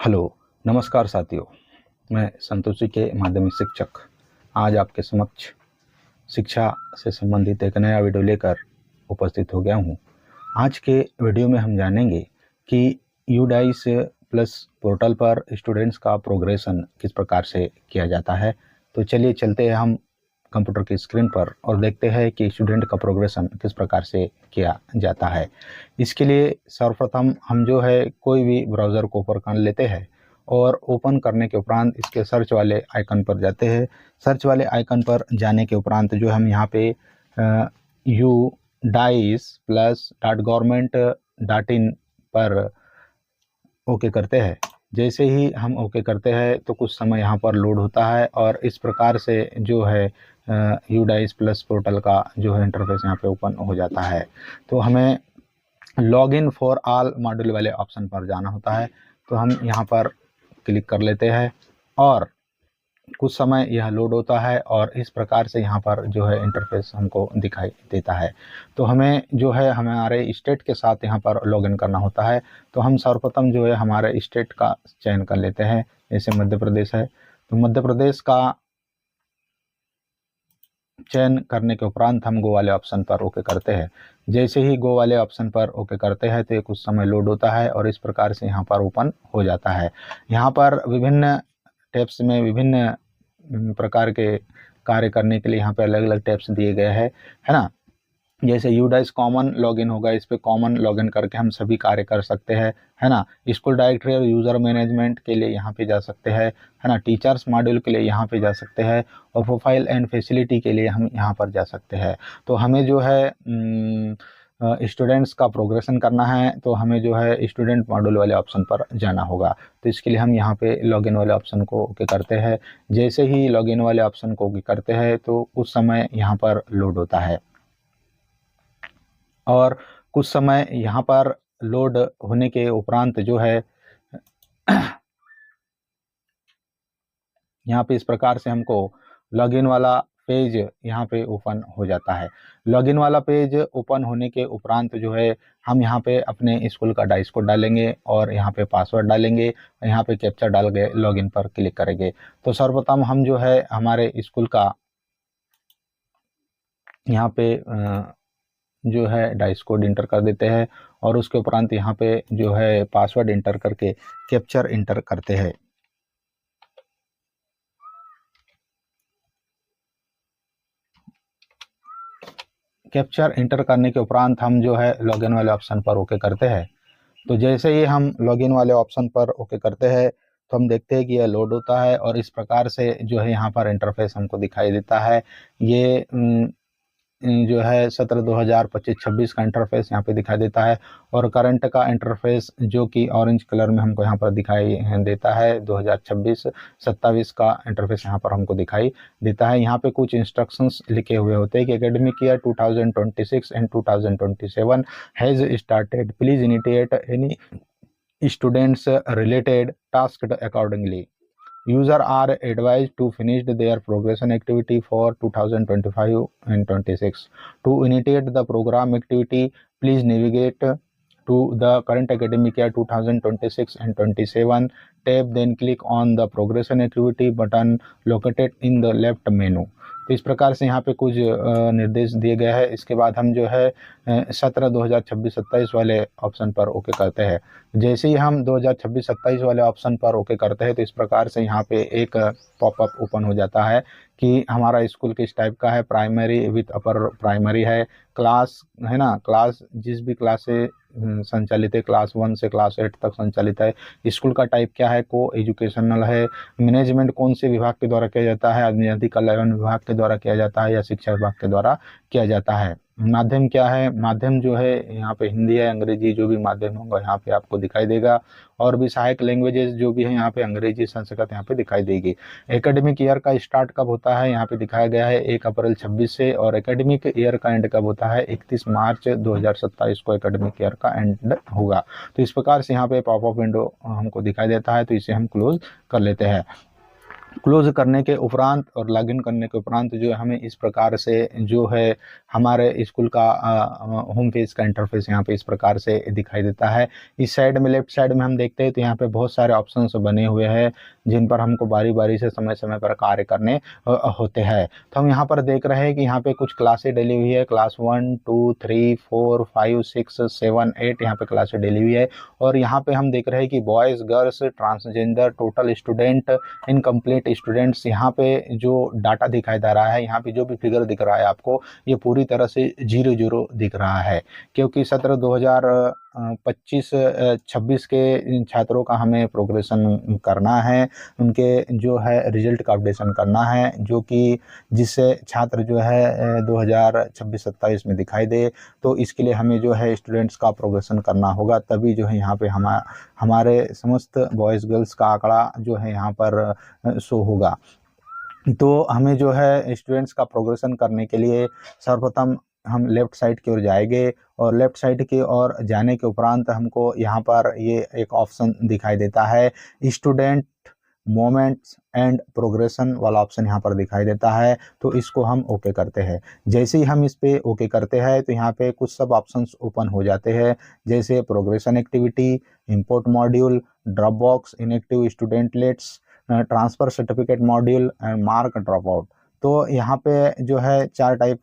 Hello, नमस्कार साथियों। मैं संतोषी के माध्यमिक शिक्षक आज आपके समक्ष शिक्षा से संबंधित एक नया वीडियो लेकर उपस्थित हो गया हूँ। आज के वीडियो में हम जानेंगे कि यूडाइस प्लस पोर्टल पर स्टूडेंट्स का प्रोग्रेशन किस प्रकार से किया जाता है। तो चलिए चलते हैं हम कंप्यूटर की स्क्रीन पर और देखते हैं कि स्टूडेंट का प्रोग्रेशन किस प्रकार से किया जाता है। इसके लिए सर्वप्रथम हम जो है कोई भी ब्राउज़र को ओपन कर लेते हैं और ओपन करने के उपरांत इसके सर्च वाले आइकन पर जाते हैं। सर्च वाले आइकन पर जाने के उपरांत जो हम यहाँ पे udais+.government.in पर ओके करते हैं। जैसे ही हम ओके करते हैं तो कुछ समय यहाँ पर लोड होता है और इस प्रकार से जो है यूडाइस प्लस पोर्टल का जो है इंटरफेस यहाँ पे ओपन हो जाता है। तो हमें लॉगिन फॉर ऑल मॉड्यूल वाले ऑप्शन पर जाना होता है। तो हम यहाँ पर क्लिक कर लेते हैं और कुछ समय यह लोड होता है और इस प्रकार से यहाँ पर जो है इंटरफेस हमको दिखाई देता है। तो हमें जो है हमारे स्टेट के साथ यहाँ पर लॉगिन करना होता है। तो हम सर्वप्रथम जो है हमारे स्टेट का चयन कर लेते हैं। जैसे मध्य प्रदेश है तो मध्य प्रदेश का चयन करने के उपरांत हम गो वाले ऑप्शन पर ओके करते हैं। जैसे ही गो वाले ऑप्शन पर ओके करते हैं तो ये कुछ समय लोड होता है और इस प्रकार से यहाँ पर ओपन हो जाता है। यहाँ पर विभिन्न टैब्स में विभिन्न प्रकार के कार्य करने के लिए यहाँ पे अलग अलग टैब्स दिए गए हैं, है ना। जैसे यूडाइस कॉमन लॉगिन होगा, इस पे कॉमन लॉगिन करके हम सभी कार्य कर सकते हैं, है ना। स्कूल डायरेक्टरी और यूज़र मैनेजमेंट के लिए यहाँ पे जा सकते हैं, है ना। टीचर्स मॉड्यूल के लिए यहाँ पे जा सकते हैं और प्रोफाइल एंड फैसिलिटी के लिए हम यहाँ पर जा सकते हैं। तो हमें जो है स्टूडेंट्स का प्रोग्रेशन करना है तो हमें जो है स्टूडेंट मॉड्यूल वाले ऑप्शन पर जाना होगा। तो इसके लिए हम यहाँ पे लॉगिन वाले ऑप्शन को ओके करते हैं। जैसे ही लॉगिन वाले ऑप्शन को ओके करते हैं तो कुछ समय यहाँ पर लोड होता है और कुछ समय यहाँ पर लोड होने के उपरांत जो है यहाँ पे इस प्रकार से हमको लॉगिन वाला पेज यहाँ पे ओपन हो जाता है। लॉगिन वाला पेज ओपन होने के उपरांत जो है हम यहाँ पे अपने स्कूल का डाइस कोड डालेंगे और यहाँ पे पासवर्ड डालेंगे, यहाँ पे कैप्चा डाल के लॉगिन पर क्लिक करेंगे। तो सर्वप्रथम हम जो है हमारे स्कूल का यहाँ पे जो है डाइस कोड इंटर कर देते हैं और उसके उपरांत यहाँ पे जो है पासवर्ड इंटर करके कैप्चर इंटर करते हैं। कैप्चर इंटर करने के उपरांत हम जो है लॉगिन वाले ऑप्शन पर ओके करते हैं। तो जैसे ही हम लॉगिन वाले ऑप्शन पर ओके करते हैं तो हम देखते हैं कि यह लोड होता है और इस प्रकार से जो है यहाँ पर इंटरफेस हमको दिखाई देता है। ये जो है 17/2025-26 का इंटरफेस यहाँ पे दिखाई देता है और करंट का इंटरफेस जो कि ऑरेंज कलर में हमको यहाँ पर दिखाई देता है 2026-27 का इंटरफेस यहाँ पर हमको दिखाई देता है। यहाँ पे कुछ इंस्ट्रक्शंस लिखे हुए होते हैं कि academic year 2026 and 2027 has started, please initiate any students related task accordingly. Users are advised to finish their progression activity for 2025 and 26. To initiate the program activity, please navigate to the current academic year 2026 and 27 tab, then click on the progression activity button located in the left menu. तो इस प्रकार से यहाँ पे कुछ निर्देश दिए गए हैं। इसके बाद हम जो है 17/2026-27 वाले ऑप्शन पर ओके करते हैं। जैसे ही हम 2026-27 वाले ऑप्शन पर ओके करते हैं तो इस प्रकार से यहाँ पे एक पॉपअप ओपन हो जाता है कि हमारा स्कूल किस टाइप का है, प्राइमरी विथ अपर प्राइमरी है, क्लास है ना, क्लास जिस भी क्लास से संचालित है, क्लास 1 से क्लास 8 तक संचालित है, स्कूल का टाइप क्या है, को एजुकेशनल है, मैनेजमेंट कौन से विभाग के द्वारा किया जाता है, आदिवासी कल्याण विभाग के द्वारा किया जाता है या शिक्षा विभाग के द्वारा किया जाता है, माध्यम क्या है, माध्यम जो है यहाँ पे हिंदी है, अंग्रेजी जो भी माध्यम होगा यहाँ पे आपको दिखाई देगा और भी सहायक लैंग्वेजेस जो भी है यहाँ पे अंग्रेजी संस्कृत यहाँ पे दिखाई देगी। एकेडमिक ईयर का स्टार्ट कब होता है यहाँ पे दिखाया गया है 1 अप्रैल 26 से और एकेडमिक ईयर का एंड कब होता है 31 मार्च 2027 को एकेडमिक ईयर का एंड होगा। तो इस प्रकार से यहाँ पे पॉपअप विंडो हमको दिखाई देता है तो इसे हम क्लोज कर लेते हैं। क्लोज करने के उपरांत और लॉगिन करने के उपरांत जो है हमें इस प्रकार से जो है हमारे स्कूल का होम पेज का इंटरफेस यहाँ पे इस प्रकार से दिखाई देता है। इस साइड में लेफ्ट साइड में हम देखते हैं तो यहाँ पे बहुत सारे ऑप्शंस बने हुए हैं जिन पर हमको बारी बारी से समय समय पर कार्य करने होते हैं। तो हम यहाँ पर देख रहे हैं कि यहाँ पे कुछ क्लासें डली हुई है, क्लास 1 2 3 4 5 6 7 8 यहाँ पे क्लासें डली हुई है। और यहाँ पे हम देख रहे हैं कि boys girls transgender total student incomplete students, यहाँ पे जो डाटा दिखाई दे रहा है, यहाँ पे जो भी फिगर दिख रहा है आपको, ये पूरी तरह से 0 दिख रहा है, क्योंकि सत्र 2025-26 के छात्रों का हमें प्रोग्रेशन करना है, उनके जो है रिजल्ट का अपडेशन करना है, जो कि जिससे छात्र जो है 2026-27 में दिखाई दे। तो इसके लिए हमें जो है स्टूडेंट्स का प्रोग्रेशन करना होगा, तभी जो है यहाँ पे हमारे समस्त बॉयज़ गर्ल्स का आंकड़ा जो है यहाँ पर शो होगा। तो हमें जो है स्टूडेंट्स का प्रोग्रेशन करने के लिए सर्वप्रथम हम लेफ़्ट साइड की ओर जाएंगे और लेफ़्ट साइड की ओर जाने के उपरांत हमको यहाँ पर ये एक ऑप्शन दिखाई देता है, स्टूडेंट मोमेंट्स एंड प्रोग्रेशन वाला ऑप्शन यहाँ पर दिखाई देता है। तो इसको हम ओके करते हैं। जैसे ही हम इस पे ओके करते हैं तो यहाँ पे कुछ सब ऑप्शंस ओपन हो जाते हैं, जैसे progression activity, import module, drop box, inactive student list, transfer certificate module and mark drop out. तो यहाँ पे जो है 4 टाइप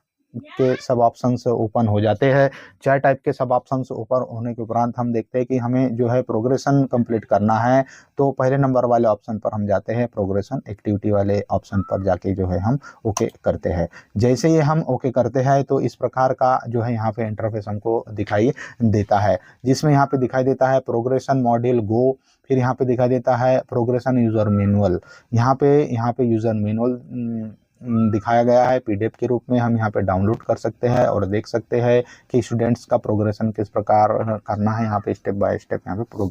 के सब ऑप्शंस ओपन हो जाते हैं। 4 टाइप के सब ऑप्शंस ओपन होने के उपरांत हम देखते हैं कि हमें जो है प्रोग्रेशन कंप्लीट करना है। तो पहले नंबर वाले ऑप्शन पर हम जाते हैं, प्रोग्रेशन एक्टिविटी वाले ऑप्शन पर जाके जो है हम ओके करते हैं। जैसे ही हम ओके करते हैं तो इस प्रकार का जो है यहाँ पे इंटरफेस हमको दिखाई देता है, जिसमें यहाँ पे दिखाई देता है प्रोग्रेशन मॉड्यूल गो, फिर यहाँ पे दिखाई देता है प्रोग्रेशन यूज़र मैनुअल। यहाँ पे यूज़र मैनुअल दिखाया गया है, पीडीएफ के रूप में हम यहाँ पे डाउनलोड कर सकते हैं और देख सकते हैं कि स्टूडेंट्स का प्रोग्रेशन किस प्रकार करना है। यहाँ पे स्टेप बाय स्टेप यहाँ पे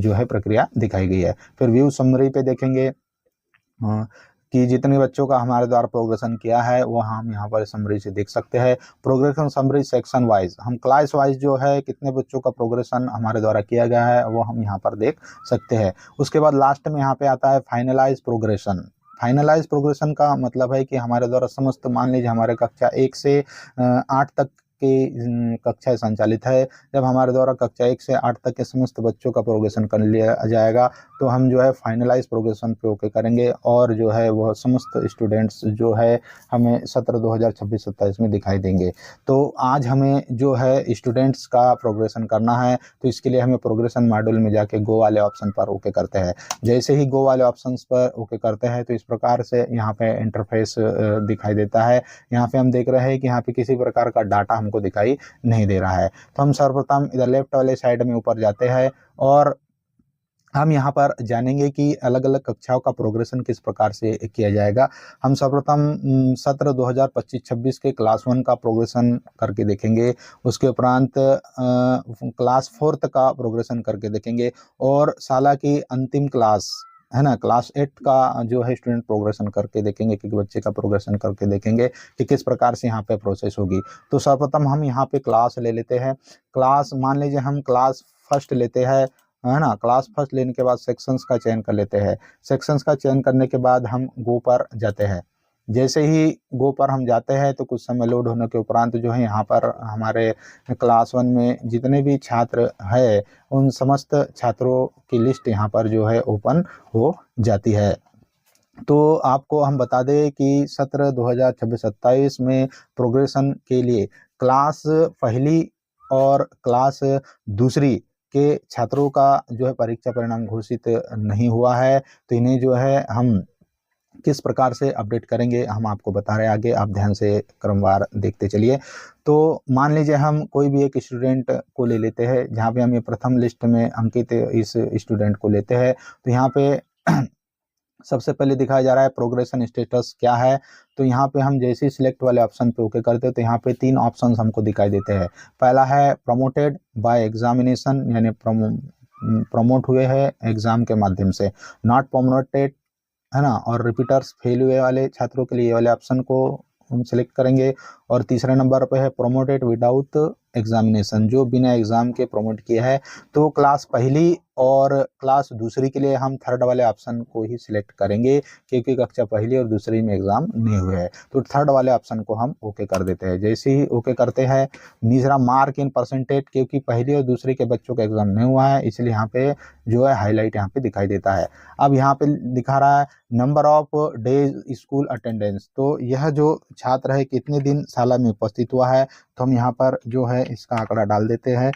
जो है प्रक्रिया दिखाई गई है। फिर व्यू समरी पे देखेंगे कि जितने बच्चों का हमारे द्वारा प्रोग्रेशन किया है वो हम यहाँ पर समरी से देख सकते हैं। प्रोग्रेशन समरी सेक्शन वाइज, हम क्लास वाइज जो है कितने बच्चों का प्रोग्रेशन हमारे द्वारा किया गया है वो हम यहाँ पर देख सकते हैं। उसके बाद लास्ट में यहाँ पे आता है फाइनलाइज प्रोग्रेशन। फाइनलाइज प्रोग्रेशन का मतलब है कि हमारे द्वारा समस्त, मान लीजिए हमारे कक्षा 1 से 8 तक की कक्षाएं संचालित है, जब हमारे द्वारा कक्षा 1 से 8 तक के समस्त बच्चों का प्रोग्रेशन कर लिया जाएगा तो हम जो है फाइनलाइज प्रोग्रेशन पे ओके करेंगे और जो है वह समस्त स्टूडेंट्स जो है हमें सत्र 2026-27 में दिखाई देंगे। तो आज हमें जो है स्टूडेंट्स का प्रोग्रेशन करना है, तो इसके लिए हमें प्रोग्रेशन मॉड्यूल में जाके गो वाले ऑप्शन पर ओके करते हैं। जैसे ही गो वाले ऑप्शन पर ओके करते हैं तो इस प्रकार से यहाँ पे इंटरफेस दिखाई देता है। यहाँ पे हम देख रहे हैं कि यहाँ पे किसी प्रकार का डाटा हमको दिखाई नहीं दे रहा है। तो हम सर्वप्रथम इधर लेफ्ट वाले साइड में ऊपर जाते हैं और हम यहाँ पर जानेंगे कि अलग अलग कक्षाओं का प्रोग्रेशन किस प्रकार से किया जाएगा। हम सर्वप्रथम सत्र 2025-26 के क्लास 1 का प्रोग्रेशन करके देखेंगे, उसके उपरांत क्लास 4 का प्रोग्रेशन करके देखेंगे और साल की अंतिम क्लास है ना, क्लास 8 का जो है स्टूडेंट प्रोग्रेशन करके देखेंगे, क्योंकि बच्चे का प्रोग्रेशन करके देखेंगे कि किस प्रकार से यहाँ पे प्रोसेस होगी। तो सर्वप्रथम हम यहाँ पे क्लास ले लेते हैं। क्लास मान लीजिए हम क्लास फर्स्ट लेते हैं, है ना। क्लास फर्स्ट लेने के बाद सेक्शंस का चयन कर लेते हैं। सेक्शंस का चयन करने के बाद हम गो पर जाते हैं। जैसे ही गो पर हम जाते हैं तो कुछ समय लोड होने के उपरांत जो है यहाँ पर हमारे क्लास 1 में जितने भी छात्र है उन समस्त छात्रों की लिस्ट यहाँ पर जो है ओपन हो जाती है। तो आपको हम बता दें कि सत्र 2026-27 में प्रोग्रेशन के लिए क्लास पहली और क्लास दूसरी के छात्रों का जो है परीक्षा परिणाम घोषित नहीं हुआ है, तो इन्हें जो है हम किस प्रकार से अपडेट करेंगे हम आपको बता रहे हैं आगे, आप ध्यान से क्रमवार देखते चलिए। तो मान लीजिए हम कोई भी एक स्टूडेंट को ले लेते हैं, जहाँ पे हम ये प्रथम लिस्ट में अंकित इस स्टूडेंट को लेते हैं। तो यहाँ पे सबसे पहले दिखाया जा रहा है प्रोग्रेशन स्टेटस क्या है। तो यहाँ पे हम जैसे ही सिलेक्ट वाले ऑप्शन पे ओके करते हैं तो यहाँ पे 3 ऑप्शंस हमको दिखाई देते हैं। पहला है प्रमोटेड बाय एग्जामिनेशन, यानी प्रमोट हुए हैं एग्जाम के माध्यम से। नॉट प्रमोटेड, है ना, और रिपीटर्स फेल हुए वाले छात्रों के लिए ये वाले ऑप्शन को हम सिलेक्ट करेंगे। और तीसरे नंबर पे है प्रोमोटेड विदाउट एग्जामिनेशन, जो बिना एग्जाम के प्रमोट किया है। तो क्लास पहली और क्लास दूसरी के लिए हम थर्ड वाले ऑप्शन को ही सिलेक्ट करेंगे, क्योंकि कक्षा पहली और दूसरी में एग्जाम नहीं हुए हैं। तो थर्ड वाले ऑप्शन को हम ओके कर देते हैं। जैसे ही ओके करते हैं, तीसरा मार्क इन परसेंटेज, क्योंकि पहली और दूसरी के बच्चों का एग्जाम नहीं हुआ है, इसलिए यहाँ पे जो है हाईलाइट यहाँ पे दिखाई देता है। अब यहाँ पे दिखा रहा है number of days school attendance, तो यह जो छात्र है कितने दिन शाला में उपस्थित हुआ है, तो हम यहाँ पर जो है इसका आंकड़ा डाल देते हैं,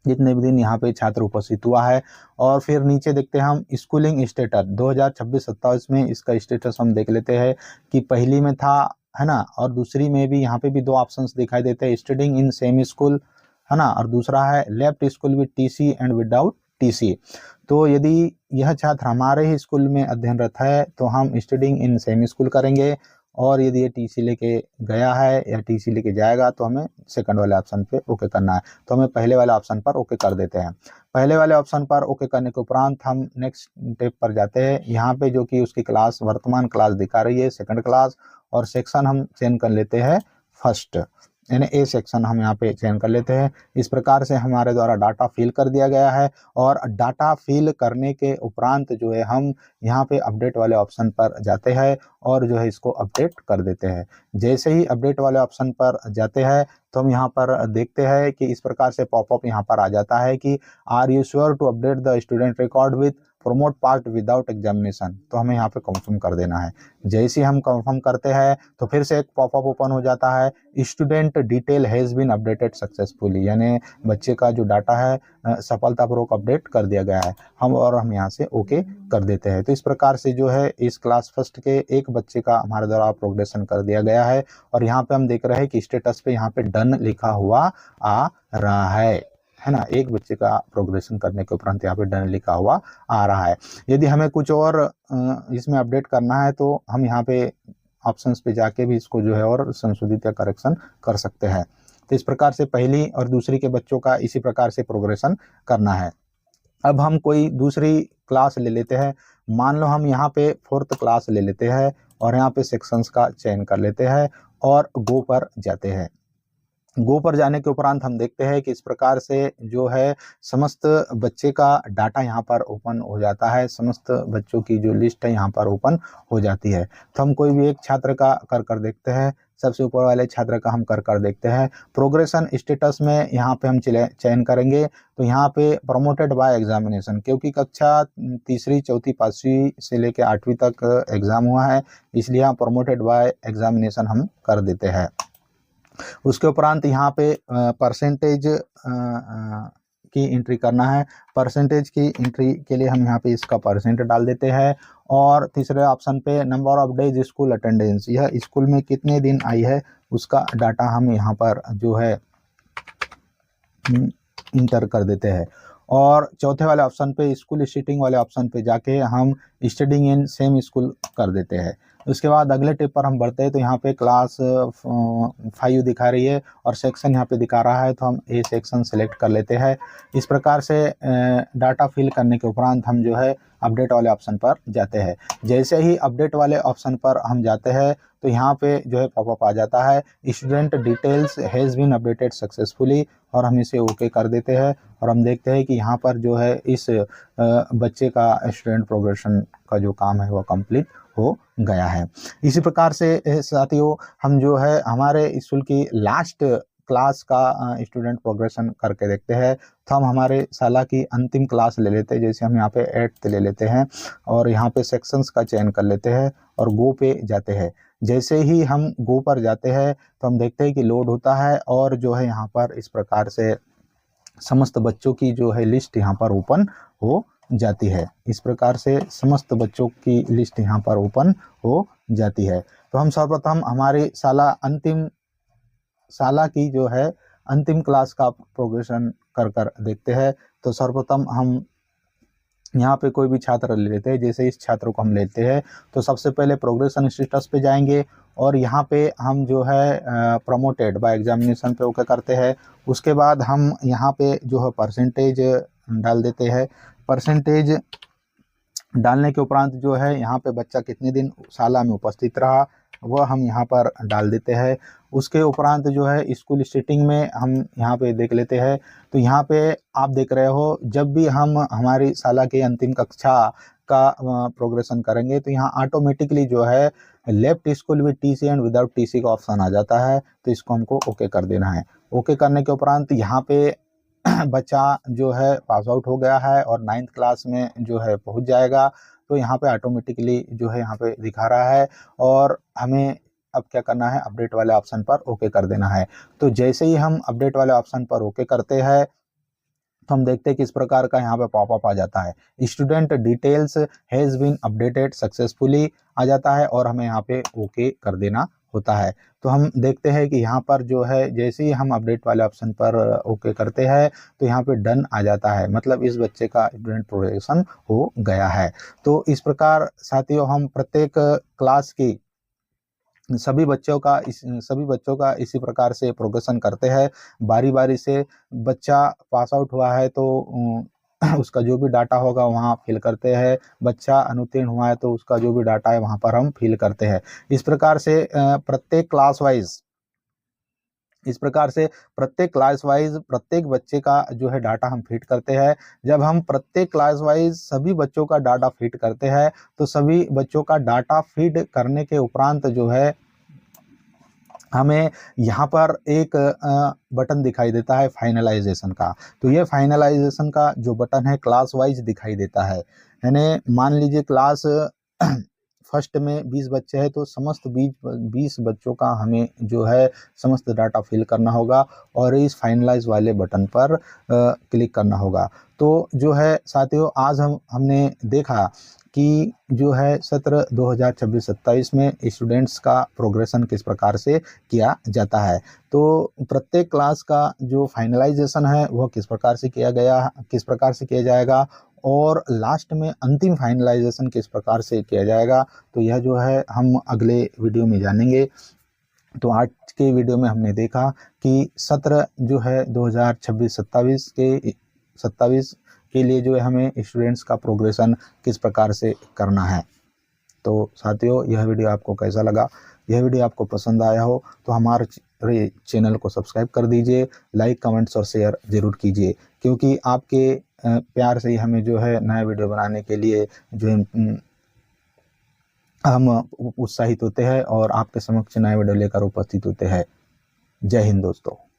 जितने भी दिन यहाँ पे छात्र उपस्थित हुआ है। और फिर नीचे देखते हैं हम स्कूलिंग स्टेटस 2026-27 में इसका स्टेटस हम देख लेते हैं कि पहली में था, है ना, और दूसरी में भी यहाँ पे भी दो ऑप्शंस दिखाई देते हैं, स्टडिंग इन सेम स्कूल, है ना, और दूसरा है left school with TC and without TC. तो यदि यह छात्र हमारे ही स्कूल में अध्ययनरत है तो हम स्टडिंग इन सेम स्कूल करेंगे, और यदि ये टीसी लेके गया है या टीसी लेके जाएगा तो हमें सेकंड वाले ऑप्शन पे ओके करना है। तो हमें पहले वाले ऑप्शन पर ओके कर देते हैं। पहले वाले ऑप्शन पर ओके करने के उपरांत हम नेक्स्ट स्टेप पर जाते हैं। यहाँ पे जो कि उसकी क्लास वर्तमान क्लास दिखा रही है सेकंड क्लास, और सेक्शन हम चयन कर लेते हैं फर्स्ट, यानी ए सेक्शन हम यहाँ पे चयन कर लेते हैं। इस प्रकार से हमारे द्वारा डाटा फिल कर दिया गया है, और डाटा फिल करने के उपरांत जो है हम यहाँ पे अपडेट वाले ऑप्शन पर जाते हैं और जो है इसको अपडेट कर देते हैं। जैसे ही अपडेट वाले ऑप्शन पर जाते हैं तो हम यहाँ पर देखते हैं कि इस प्रकार से पॉपअप यहाँ पर आ जाता है कि are you sure to update the student record with promote part without examination, तो हमें यहाँ पे कंफर्म कर देना है। जैसे ही हम कंफर्म करते हैं तो फिर से एक पॉपअप ओपन हो जाता है, student detail has been updated successfully, यानी बच्चे का जो डाटा है सफलतापूर्वक अपडेट कर दिया गया है। हम यहाँ से ओके कर देते हैं। तो इस प्रकार से जो है इस क्लास फर्स्ट के एक बच्चे का हमारे द्वारा प्रोग्रेशन कर दिया गया है, और यहाँ पे हम देख रहे हैं कि स्टेटस पे यहाँ पे डन लिखा हुआ आ रहा है ना, एक बच्चे का प्रोग्रेशन करने के उपरांत यहाँ पे डन लिखा हुआ आ रहा है। यदि हमें कुछ और इसमें अपडेट करना है तो हम यहाँ पे ऑप्शंस पे जाके भी इसको जो है और संशोधित या करेक्शन कर सकते हैं। तो इस प्रकार से पहली और दूसरी के बच्चों का इसी प्रकार से प्रोग्रेशन करना है। अब हम कोई दूसरी क्लास ले लेते हैं, मान लो हम यहाँ पे फोर्थ क्लास ले लेते हैं और यहाँ पे सेक्शंस का चयन कर लेते हैं और गो पर जाते हैं। गो पर जाने के उपरांत हम देखते हैं कि इस प्रकार से जो है समस्त बच्चे का डाटा यहाँ पर ओपन हो जाता है, समस्त बच्चों की जो लिस्ट है यहाँ पर ओपन हो जाती है। तो हम कोई भी एक छात्र का कर देखते हैं, सबसे ऊपर वाले छात्र का हम कर देखते हैं। प्रोग्रेशन स्टेटस में यहाँ पे हम चयन करेंगे, तो यहाँ पे प्रमोटेड बाय एग्जामिनेशन, क्योंकि कक्षा तीसरी चौथी पाँचवीं से लेकर 8वीं तक एग्जाम हुआ है, इसलिए यहाँ प्रमोटेड बाय एग्जामिनेशन हम कर देते हैं। उसके उपरांत यहाँ पे परसेंटेज की एंट्री करना है। परसेंटेज की एंट्री के लिए हम यहाँ पे इसका परसेंट डाल देते हैं, और तीसरे ऑप्शन पे number of days school attendance, यह स्कूल में कितने दिन आई है उसका डाटा हम यहाँ पर जो है इंटर कर देते हैं। और चौथे वाले ऑप्शन पे स्कूल सीटिंग वाले ऑप्शन पे जाके हम स्टडिंग इन सेम स्कूल कर देते हैं। उसके बाद अगले टिप पर हम बढ़ते हैं, तो यहाँ पे क्लास 5 दिखा रही है और सेक्शन यहाँ पे दिखा रहा है, तो हम ए सेक्शन सेलेक्ट कर लेते हैं। इस प्रकार से डाटा फिल करने के उपरांत हम जो है अपडेट वाले ऑप्शन पर जाते हैं। जैसे ही अपडेट वाले ऑप्शन पर हम जाते हैं तो यहाँ पे जो है पॉपअप आ जाता है, student details has been updated successfully, और हम इसे ओके कर देते हैं। और हम देखते हैं कि यहाँ पर जो है इस बच्चे का स्टूडेंट प्रोग्रेशन का जो काम है वह कंप्लीट हो गया है। इसी प्रकार से साथियों हम जो है हमारे स्कूल की लास्ट क्लास का स्टूडेंट प्रोग्रेशन करके देखते हैं। तो हम हमारे साला की अंतिम क्लास ले लेते हैं, जैसे हम यहाँ पे 8th ले लेते हैं और यहाँ पे सेक्शंस का चयन कर लेते हैं और गो पे जाते हैं। जैसे ही हम गो पर जाते हैं तो हम देखते हैं कि लोड होता है, और जो है यहाँ पर इस प्रकार से समस्त बच्चों की जो है लिस्ट यहाँ पर ओपन हो जाती है। इस प्रकार से समस्त बच्चों की लिस्ट यहाँ पर ओपन हो जाती है। तो हम सर्वप्रथम हमारी साला की जो है अंतिम क्लास का प्रोग्रेशन कर देखते हैं। तो सर्वप्रथम हम यहाँ पे कोई भी छात्र ले लेते हैं, जैसे इस छात्र को हम लेते हैं तो सबसे पहले प्रोग्रेशन स्टेटस पे जाएंगे और यहाँ पे हम जो है प्रमोटेड बाय एग्जामिनेशन पे ओके करते हैं। उसके बाद हम यहाँ पे जो है परसेंटेज डाल देते हैं। परसेंटेज डालने के उपरांत जो है यहाँ पे बच्चा कितने दिन शाला में उपस्थित रहा वह हम यहाँ पर डाल देते हैं। उसके उपरांत जो है स्कूल स्टेटिंग में हम यहाँ पे देख लेते हैं। तो यहाँ पे आप देख रहे हो, जब भी हम हमारी साल की अंतिम कक्षा का प्रोग्रेशन करेंगे तो यहाँ ऑटोमेटिकली जो है left school with TC and without TC का ऑप्शन आ जाता है। तो इसको हमको ओके कर देना है। ओके करने के उपरांत यहाँ पे बच्चा जो है पास आउट हो गया है और 9th क्लास में जो है पहुंच जाएगा। तो यहाँ पे ऑटोमेटिकली जो है यहाँ पे दिखा रहा है और हमें अब क्या करना है, अपडेट वाले ऑप्शन पर ओके कर देना है। तो जैसे ही हम अपडेट वाले ऑप्शन पर ओके करते हैं तो हम देखते हैं कि इस प्रकार का यहाँ पे पॉपअप आ जाता है, student details has been updated successfully आ जाता है और हमें यहाँ पे ओके कर देना होता है। तो हम देखते हैं कि यहाँ पर जो है जैसे ही हम अपडेट वाले ऑप्शन पर ओके करते हैं तो यहाँ पे डन आ जाता है, मतलब इस बच्चे का स्टूडेंट प्रोग्रेशन हो गया है। तो इस प्रकार साथियों हम प्रत्येक क्लास की सभी बच्चों का इसी प्रकार से प्रोग्रेशन करते हैं। बारी बारी से बच्चा पास आउट हुआ है तो उसका जो भी डाटा होगा वहाँ फिल करते हैं। बच्चा अनुत्तीर्ण हुआ है तो उसका जो भी डाटा है वहाँ पर हम फिल करते हैं। इस प्रकार से प्रत्येक क्लास वाइज प्रत्येक बच्चे का जो है डाटा हम फिट करते हैं। जब हम प्रत्येक क्लास वाइज सभी बच्चों का डाटा फिट करते हैं तो सभी बच्चों का डाटा फीड करने के उपरांत जो है हमें यहाँ पर एक बटन दिखाई देता है फाइनलाइजेशन का। तो ये फाइनलाइजेशन का जो बटन है क्लास वाइज दिखाई देता है। यानी मान लीजिए क्लास फर्स्ट में 20 बच्चे हैं तो समस्त 20 बच्चों का हमें जो है समस्त डाटा फिल करना होगा और इस फाइनलाइज वाले बटन पर क्लिक करना होगा। तो जो है साथियों आज हमने देखा कि जो है सत्र 2026-27 में स्टूडेंट्स का प्रोग्रेशन किस प्रकार से किया जाता है। तो प्रत्येक क्लास का जो फाइनलाइजेशन है वह किस प्रकार से किया जाएगा और लास्ट में अंतिम फाइनलाइजेशन किस प्रकार से किया जाएगा, तो यह जो है हम अगले वीडियो में जानेंगे। तो आज के वीडियो में हमने देखा कि सत्र जो है 2026-27 के लिए जो है हमें स्टूडेंट्स का प्रोग्रेशन किस प्रकार से करना है। तो साथियों यह वीडियो आपको कैसा लगा? यह वीडियो आपको पसंद आया हो तो हमारे चैनल को सब्सक्राइब कर दीजिए, लाइक कमेंट्स और शेयर ज़रूर कीजिए, क्योंकि आपके प्यार से ही हमें जो है नया वीडियो बनाने के लिए जो हम उत्साहित होते हैं और आपके समक्ष नया वीडियो लेकर उपस्थित होते हैं। जय हिंद दोस्तों।